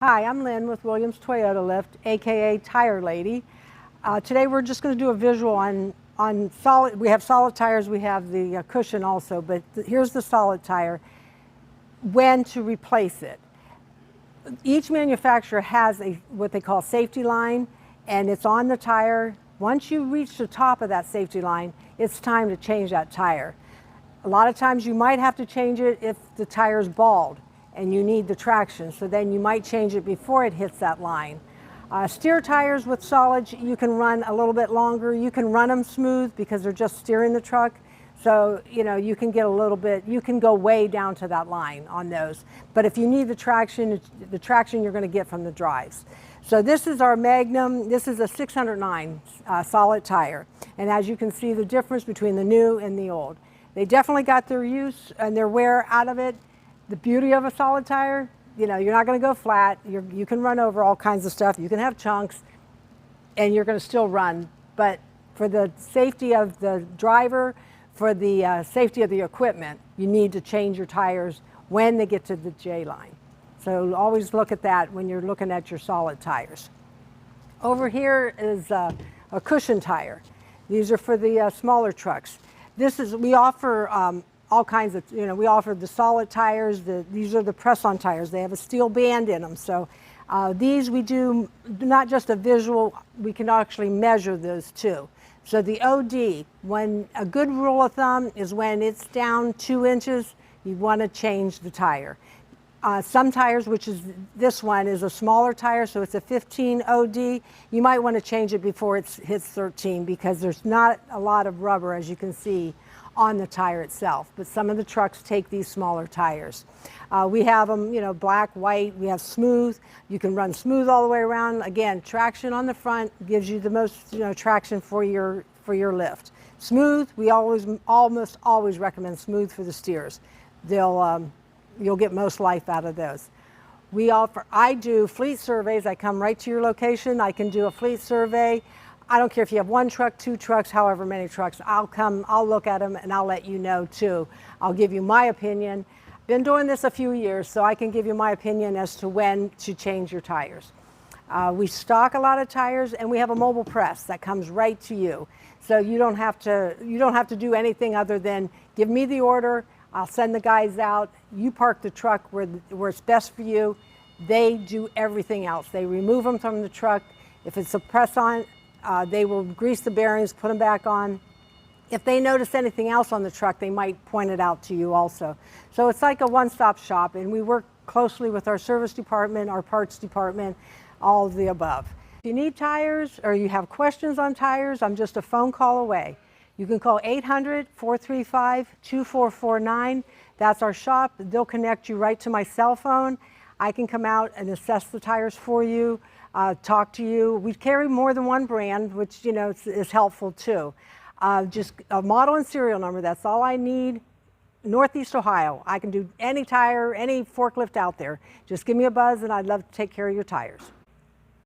Hi, I'm Lynn with Williams Toyota Lift, aka Tire Lady. Today we're just going to do a visual on solid. We have solid tires, we have the cushion also, but here's the solid tire. When to replace it. Each manufacturer has what they call safety line, and it's on the tire. Once you reach the top of that safety line, it's time to change that tire. A lot of times you might have to change it if the tire is bald and you need the traction, so then you might change it before it hits that line. Steer tires with solids, you can run a little bit longer. You can run them smooth because they're just steering the truck. So, you can get a little bit, you can go way down to that line on those. But if you need the traction you're going to get from the drives. So this is our Magnum. This is a 609 solid tire. And as you can see, the difference between the new and the old. They definitely got their use and their wear out of it. The beauty of a solid tire, you're not going to go flat. You can run over all kinds of stuff. You can have chunks and you're going to still run. But for the safety of the driver, for the safety of the equipment, you need to change your tires when they get to the J line. So always look at that when you're looking at your solid tires. Over here is a cushion tire. These are for the smaller trucks. We offer all kinds of, we offer the solid tires. These are the press-on tires. They have a steel band in them. So these we do not just a visual, we can actually measure those too. So the OD, when a good rule of thumb is when it's down 2 inches, you want to change the tire. Some tires, which is this one, is a smaller tire, so it's a 15 OD. You might want to change it before it hits 13 because there's not a lot of rubber, as you can see, on the tire itself. But some of the trucks take these smaller tires. We have them, black, white. We have smooth. You can run smooth all the way around. Again, traction on the front gives you the most, traction for your lift. Smooth, we almost always recommend smooth for the steers. You'll get most life out of those. I do fleet surveys. I come right to your location. I can do a fleet survey. I don't care if you have 1 truck, 2 trucks, however many trucks. I'll look at them and I'll let you know too. I'll give you my opinion. Been doing this a few years, so I can give you my opinion as to when to change your tires. We stock a lot of tires, and we have a mobile press that comes right to you. So you don't have to do anything other than give me the order. I'll send the guys out. You park the truck where it's best for you. They do everything else. They remove them from the truck. If it's a press-on, they will grease the bearings, put them back on. If they notice anything else on the truck, they might point it out to you also. So it's like a one-stop shop, and we work closely with our service department, our parts department, all of the above. If you need tires or you have questions on tires, I'm just a phone call away. You can call 800-435-2449. That's our shop. They'll connect you right to my cell phone. I can come out and assess the tires for you, talk to you. We carry more than one brand, which is helpful too. Just a model and serial number, that's all I need. Northeast Ohio. I can do any tire, any forklift out there. Just give me a buzz and I'd love to take care of your tires.